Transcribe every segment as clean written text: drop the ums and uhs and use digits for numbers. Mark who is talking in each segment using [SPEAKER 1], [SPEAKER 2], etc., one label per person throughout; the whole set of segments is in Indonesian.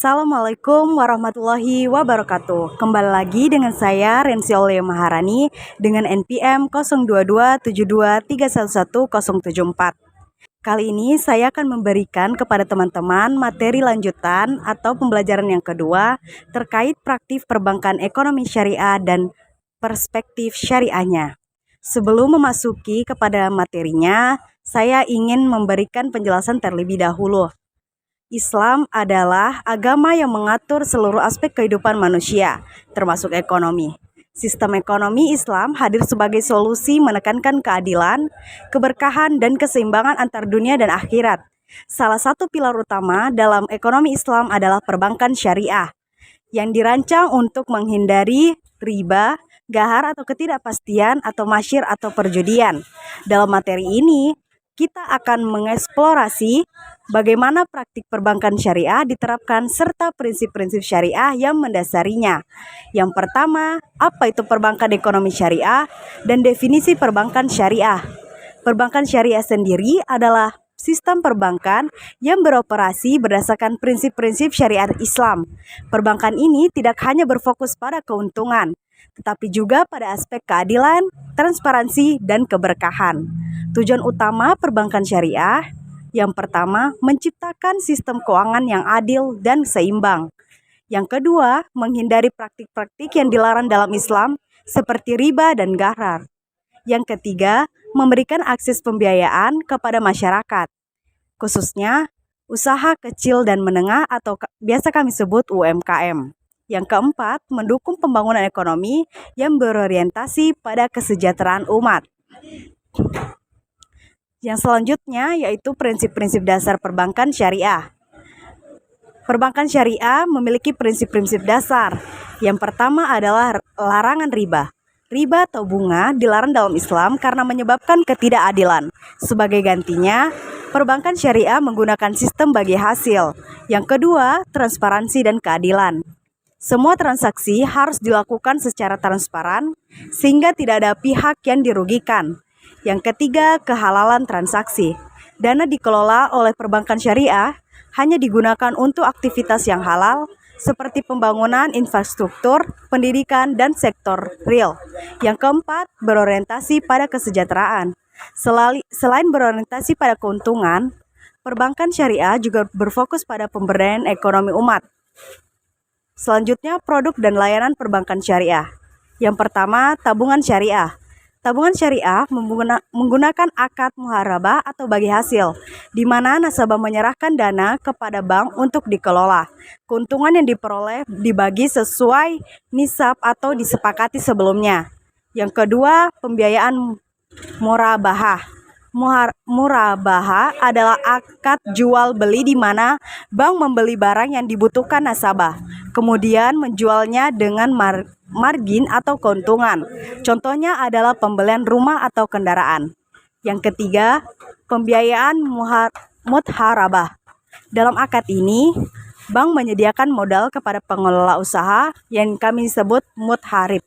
[SPEAKER 1] Assalamualaikum warahmatullahi wabarakatuh. Kembali lagi dengan saya Rensi Aulia Maharani dengan NPM 022723111074. Kali ini saya akan memberikan kepada teman-teman materi lanjutan atau pembelajaran yang kedua terkait praktik perbankan ekonomi syariah dan perspektif syariahnya. Sebelum memasuki kepada materinya, saya ingin memberikan penjelasan terlebih dahulu. Islam adalah agama yang mengatur seluruh aspek kehidupan manusia, termasuk ekonomi. Sistem ekonomi Islam hadir sebagai solusi menekankan keadilan, keberkahan, dan keseimbangan antar dunia dan akhirat. Salah satu pilar utama dalam ekonomi Islam adalah perbankan syariah, yang dirancang untuk menghindari riba, gahar atau ketidakpastian atau masyir atau perjudian. Dalam materi ini, kita akan mengeksplorasi bagaimana praktik perbankan syariah diterapkan serta prinsip-prinsip syariah yang mendasarinya. Yang pertama, apa itu perbankan ekonomi syariah dan definisi perbankan syariah. Perbankan syariah sendiri adalah sistem perbankan yang beroperasi berdasarkan prinsip-prinsip syariat Islam. Perbankan ini tidak hanya berfokus pada keuntungan, tetapi juga pada aspek keadilan, transparansi, dan keberkahan. Tujuan utama perbankan syariah yang pertama, menciptakan sistem keuangan yang adil dan seimbang. Yang kedua, menghindari praktik-praktik yang dilarang dalam Islam seperti riba dan gharar. Yang ketiga, memberikan akses pembiayaan kepada masyarakat, khususnya usaha kecil dan menengah atau biasa kami sebut UMKM. Yang keempat, mendukung pembangunan ekonomi yang berorientasi pada kesejahteraan umat. Yang selanjutnya yaitu prinsip-prinsip dasar perbankan syariah. Perbankan syariah memiliki prinsip-prinsip dasar. Yang pertama adalah larangan riba. Riba atau bunga dilarang dalam Islam karena menyebabkan ketidakadilan. Sebagai gantinya, perbankan syariah menggunakan sistem bagi hasil. Yang kedua, transparansi dan keadilan. Semua transaksi harus dilakukan secara transparan sehingga tidak ada pihak yang dirugikan. Yang ketiga, kehalalan transaksi. Dana dikelola oleh perbankan syariah hanya digunakan untuk aktivitas yang halal seperti pembangunan infrastruktur, pendidikan, dan sektor real. Yang keempat, berorientasi pada kesejahteraan. Selain berorientasi pada keuntungan, perbankan syariah juga berfokus pada pemberdayaan ekonomi umat. Selanjutnya, produk dan layanan perbankan syariah. Yang pertama, tabungan syariah. Tabungan syariah menggunakan akad muharabah atau bagi hasil, di mana nasabah menyerahkan dana kepada bank untuk dikelola. Keuntungan yang diperoleh dibagi sesuai nisab atau disepakati sebelumnya. Yang kedua, pembiayaan murabahah. Murabahah adalah akad jual beli di mana bank membeli barang yang dibutuhkan nasabah, kemudian menjualnya dengan margin atau keuntungan. Contohnya adalah pembelian rumah atau kendaraan. Yang ketiga, pembiayaan mudharabah. Dalam akad ini, bank menyediakan modal kepada pengelola usaha yang kami sebut mudharib.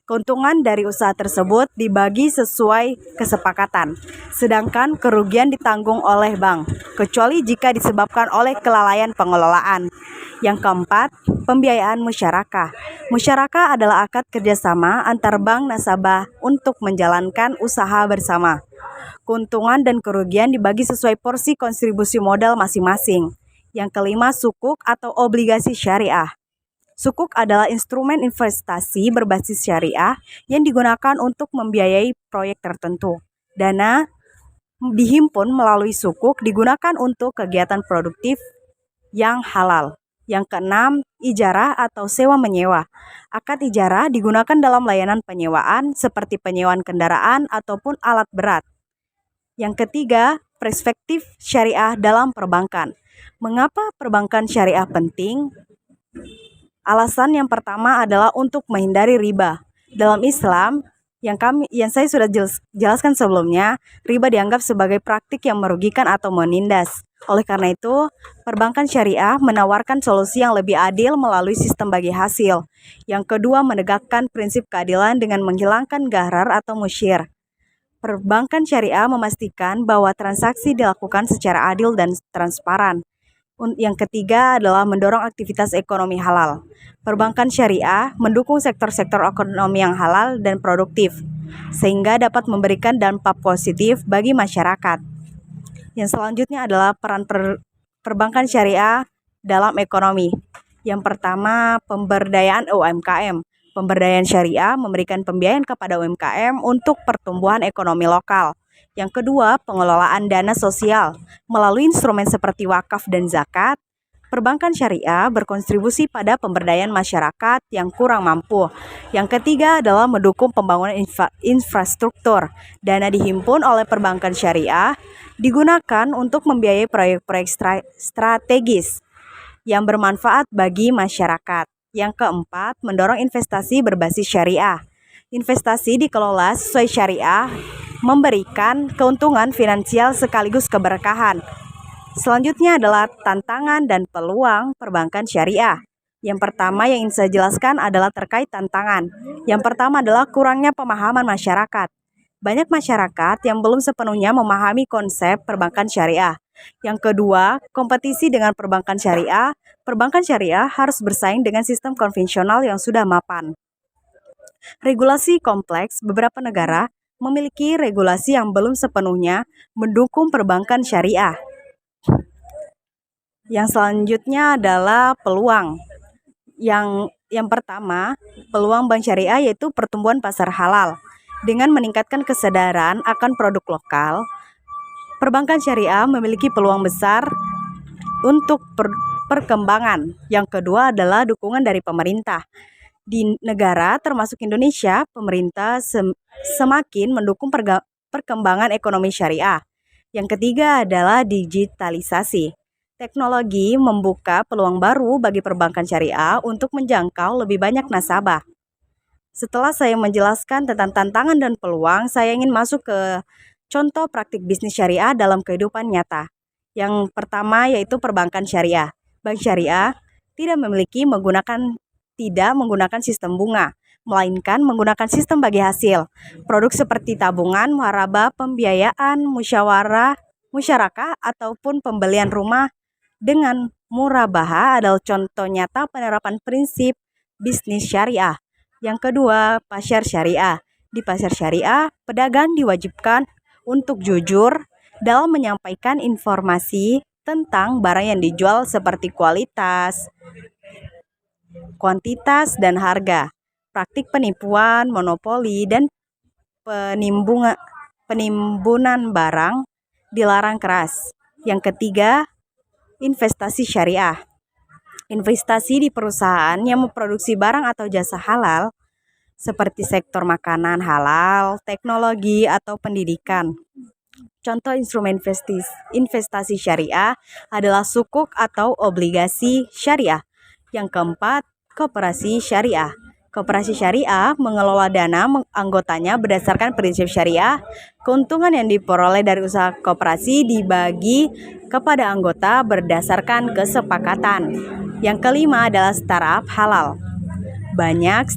[SPEAKER 1] Keuntungan dari usaha tersebut dibagi sesuai kesepakatan, sedangkan kerugian ditanggung oleh bank, kecuali jika disebabkan oleh kelalaian pengelolaan. Yang keempat, pembiayaan musyarakah. Musyarakah adalah akad kerjasama antar bank nasabah untuk menjalankan usaha bersama. Keuntungan dan kerugian dibagi sesuai porsi kontribusi modal masing-masing. Yang kelima, sukuk atau obligasi syariah. Sukuk adalah instrumen investasi berbasis syariah yang digunakan untuk membiayai proyek tertentu. Dana dihimpun melalui sukuk digunakan untuk kegiatan produktif yang halal. Yang keenam, ijarah atau sewa-menyewa. Akad ijarah digunakan dalam layanan penyewaan seperti penyewaan kendaraan ataupun alat berat. Yang ketiga, perspektif syariah dalam perbankan. Mengapa perbankan syariah penting? Alasan yang pertama adalah untuk menghindari riba. Dalam Islam, yang saya sudah jelaskan sebelumnya, riba dianggap sebagai praktik yang merugikan atau menindas. Oleh karena itu, perbankan syariah menawarkan solusi yang lebih adil melalui sistem bagi hasil. Yang kedua, menegakkan prinsip keadilan dengan menghilangkan gharar atau musyir. Perbankan syariah memastikan bahwa transaksi dilakukan secara adil dan transparan. Yang ketiga adalah mendorong aktivitas ekonomi halal. Perbankan syariah mendukung sektor-sektor ekonomi yang halal dan produktif, sehingga dapat memberikan dampak positif bagi masyarakat. Yang selanjutnya adalah peran perbankan syariah dalam ekonomi. Yang pertama, pemberdayaan UMKM. Pemberdayaan syariah memberikan pembiayaan kepada UMKM untuk pertumbuhan ekonomi lokal. Yang kedua, pengelolaan dana sosial. Melalui instrumen seperti wakaf dan zakat, perbankan syariah berkontribusi pada pemberdayaan masyarakat yang kurang mampu. Yang ketiga adalah mendukung pembangunan infrastruktur. Dana dihimpun oleh perbankan syariah digunakan untuk membiayai proyek-proyek strategis yang bermanfaat bagi masyarakat. Yang keempat, mendorong investasi berbasis syariah. Investasi dikelola sesuai syariah, memberikan keuntungan finansial sekaligus keberkahan. Selanjutnya adalah tantangan dan peluang perbankan syariah. Yang pertama yang ingin saya jelaskan adalah terkait tantangan. Yang pertama adalah kurangnya pemahaman masyarakat. Banyak masyarakat yang belum sepenuhnya memahami konsep perbankan syariah. Yang kedua, kompetisi dengan perbankan syariah. Perbankan syariah harus bersaing dengan sistem konvensional yang sudah mapan. Regulasi kompleks. Beberapa negara memiliki regulasi yang belum sepenuhnya mendukung perbankan syariah. Yang selanjutnya adalah peluang. Yang pertama, peluang bank syariah yaitu pertumbuhan pasar halal. Dengan meningkatkan kesadaran akan produk lokal, perbankan syariah memiliki peluang besar untuk perkembangan. Yang kedua adalah dukungan dari pemerintah. Di negara termasuk Indonesia, pemerintah semakin mendukung perkembangan ekonomi syariah. Yang ketiga adalah digitalisasi. Teknologi membuka peluang baru bagi perbankan syariah untuk menjangkau lebih banyak nasabah. Setelah saya menjelaskan tentang tantangan dan peluang, saya ingin masuk ke contoh praktik bisnis syariah dalam kehidupan nyata. Yang pertama yaitu perbankan syariah. Bank syariah tidak menggunakan sistem bunga, melainkan menggunakan sistem bagi hasil. Produk seperti tabungan, muharabah, pembiayaan, musyarakah ataupun pembelian rumah dengan murabahah adalah contoh nyata penerapan prinsip bisnis syariah. Yang kedua, pasar syariah. Di pasar syariah, pedagang diwajibkan untuk jujur dalam menyampaikan informasi tentang barang yang dijual seperti kualitas, kuantitas, dan harga. Praktik penipuan, monopoli, dan penimbunan barang dilarang keras. Yang ketiga, investasi syariah. Investasi di perusahaan yang memproduksi barang atau jasa halal seperti sektor makanan halal, teknologi, atau pendidikan. Contoh instrumen investasi syariah adalah sukuk atau obligasi syariah. Yang keempat, koperasi syariah. Koperasi syariah mengelola dana anggotanya berdasarkan prinsip syariah. Keuntungan yang diperoleh dari usaha koperasi dibagi kepada anggota berdasarkan kesepakatan. Yang kelima adalah startup halal. Banyak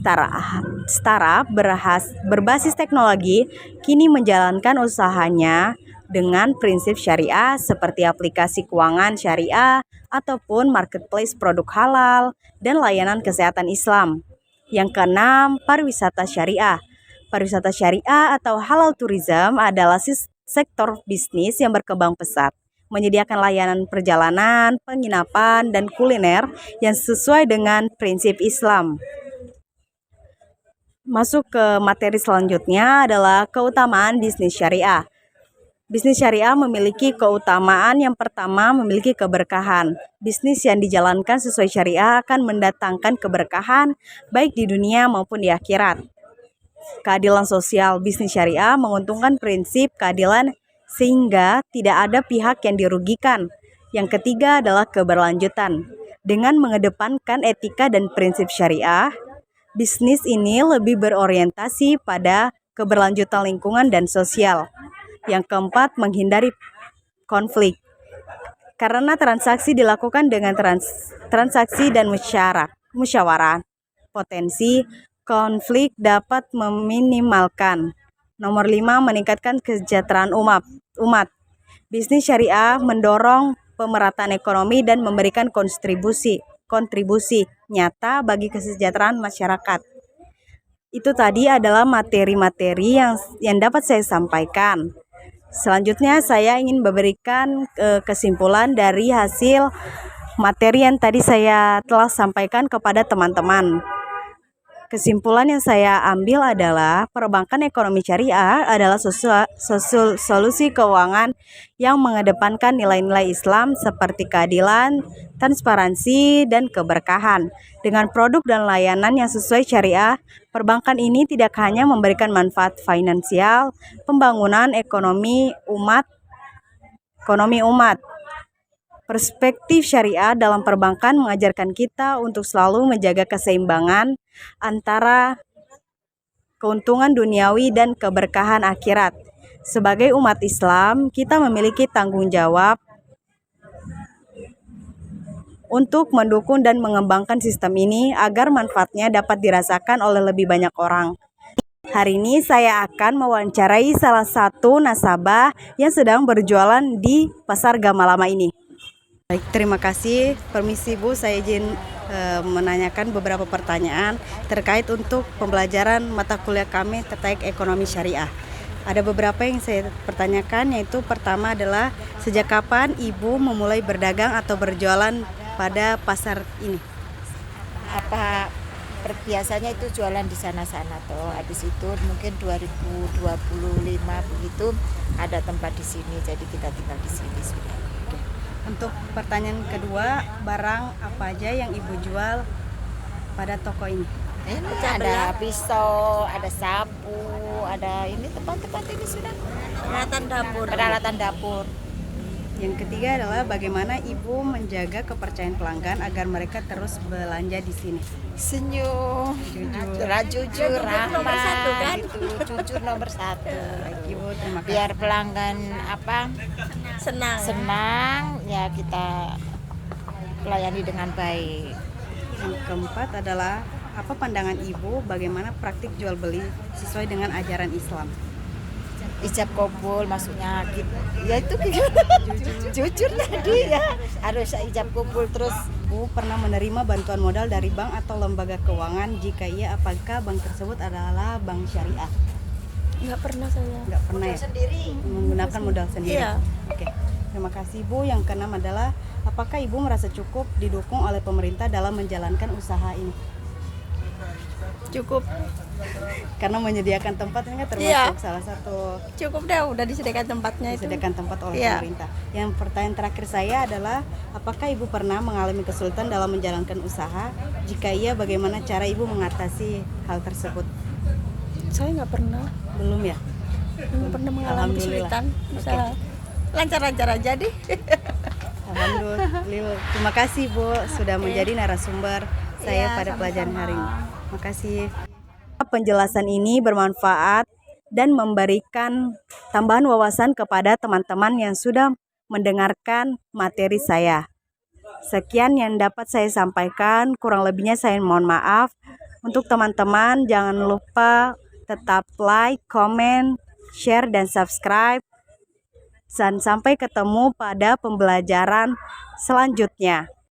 [SPEAKER 1] startup berbasis teknologi kini menjalankan usahanya dengan prinsip syariah seperti aplikasi keuangan syariah ataupun marketplace produk halal dan layanan kesehatan Islam. Yang keenam, pariwisata syariah. Pariwisata syariah atau halal tourism adalah sektor bisnis yang berkembang pesat, menyediakan layanan perjalanan, penginapan, dan kuliner yang sesuai dengan prinsip Islam. Masuk ke materi selanjutnya adalah keutamaan bisnis syariah. Bisnis syariah memiliki keutamaan yang pertama memiliki keberkahan. Bisnis yang dijalankan sesuai syariah akan mendatangkan keberkahan baik di dunia maupun di akhirat. Keadilan sosial. Bisnis syariah menguntungkan prinsip keadilan sehingga tidak ada pihak yang dirugikan. Yang ketiga adalah keberlanjutan. Dengan mengedepankan etika dan prinsip syariah, bisnis ini lebih berorientasi pada keberlanjutan lingkungan dan sosial. Yang keempat, menghindari konflik. Karena transaksi dilakukan dengan transaksi dan musyawarah, potensi konflik dapat meminimalkan. Nomor 5, meningkatkan kesejahteraan umat. Bisnis syariah mendorong pemerataan ekonomi dan memberikan kontribusi nyata bagi kesejahteraan masyarakat. Itu tadi adalah materi-materi yang dapat saya sampaikan. Selanjutnya saya ingin memberikan kesimpulan dari hasil materi yang tadi saya telah sampaikan kepada teman-teman. Kesimpulan yang saya ambil adalah perbankan ekonomi syariah adalah solusi keuangan yang mengedepankan nilai-nilai Islam seperti keadilan, transparansi, dan keberkahan. Dengan produk dan layanan yang sesuai syariah, perbankan ini tidak hanya memberikan manfaat finansial, pembangunan ekonomi umat. Perspektif syariah dalam perbankan mengajarkan kita untuk selalu menjaga keseimbangan antara keuntungan duniawi dan keberkahan akhirat. Sebagai umat Islam, kita memiliki tanggung jawab untuk mendukung dan mengembangkan sistem ini agar manfaatnya dapat dirasakan oleh lebih banyak orang. Hari ini saya akan mewawancarai salah satu nasabah yang sedang berjualan di Pasar Gamalama ini. Baik, terima kasih. Permisi Bu, saya izin menanyakan beberapa pertanyaan terkait untuk pembelajaran mata kuliah kami terkait ekonomi syariah. Ada beberapa yang saya pertanyakan, yaitu pertama adalah sejak kapan Ibu memulai berdagang atau berjualan pada pasar ini?
[SPEAKER 2] Biasanya itu jualan di sana-sana toh. Habis itu mungkin 2025 begitu ada tempat di sini, jadi kita tinggal di sini sudah.
[SPEAKER 1] Untuk pertanyaan kedua, barang apa aja yang Ibu jual pada toko ini?
[SPEAKER 2] Ini ada pisau, ada sapu, ada ini tempat-tempat ini sudah. Peralatan dapur.
[SPEAKER 1] Yang ketiga adalah bagaimana Ibu menjaga kepercayaan pelanggan agar mereka terus belanja di sini?
[SPEAKER 2] Senyum, jujur, ramah, gitu. Jujur nomor 1.
[SPEAKER 1] Baik Ibu, terima kasih.
[SPEAKER 2] Biar pelanggan senang, ya kita layani dengan baik.
[SPEAKER 1] Yang keempat adalah apa pandangan Ibu bagaimana praktik jual beli sesuai dengan ajaran Islam?
[SPEAKER 2] Ijab kabul maksudnya gitu. Ya itu jujur tadi ya, harus ijab kabul. Terus
[SPEAKER 1] Ibu pernah menerima bantuan modal dari bank atau lembaga keuangan? Jika iya, apakah bank tersebut adalah bank syariah?
[SPEAKER 3] Nggak pernah saya.
[SPEAKER 1] Nggak pernah ya? Menggunakan modal sendiri?
[SPEAKER 3] Iya.
[SPEAKER 1] Oke, terima kasih Bu. Yang keenam adalah apakah Ibu merasa cukup didukung oleh pemerintah dalam menjalankan usaha ini?
[SPEAKER 3] Cukup.
[SPEAKER 1] Karena menyediakan tempat ini kan termasuk
[SPEAKER 3] Iya.
[SPEAKER 1] salah satu
[SPEAKER 3] Cukup deh, udah disediakan tempatnya itu.
[SPEAKER 1] disediakan tempat oleh
[SPEAKER 3] Iya.
[SPEAKER 1] pemerintah. Yang pertanyaan terakhir saya adalah apakah Ibu pernah mengalami kesulitan dalam menjalankan usaha? Jika iya, bagaimana cara Ibu mengatasi hal tersebut?
[SPEAKER 3] Saya nggak pernah.
[SPEAKER 1] Belum ya?
[SPEAKER 3] Nggak pernah mengalami
[SPEAKER 1] Alhamdulillah.
[SPEAKER 3] kesulitan. Bisa lancar-lancar aja deh.
[SPEAKER 1] Alhamdulillah. Terima kasih Bu sudah menjadi narasumber saya
[SPEAKER 3] Iya,
[SPEAKER 1] pada pelajaran hari ini.
[SPEAKER 3] sama-sama.
[SPEAKER 1] Terima kasih. Penjelasan ini bermanfaat dan memberikan tambahan wawasan kepada teman-teman yang sudah mendengarkan materi saya. Sekian yang dapat saya sampaikan, kurang lebihnya saya mohon maaf. Untuk teman-teman jangan lupa tetap like, comment, share, dan subscribe. Dan sampai ketemu pada pembelajaran selanjutnya.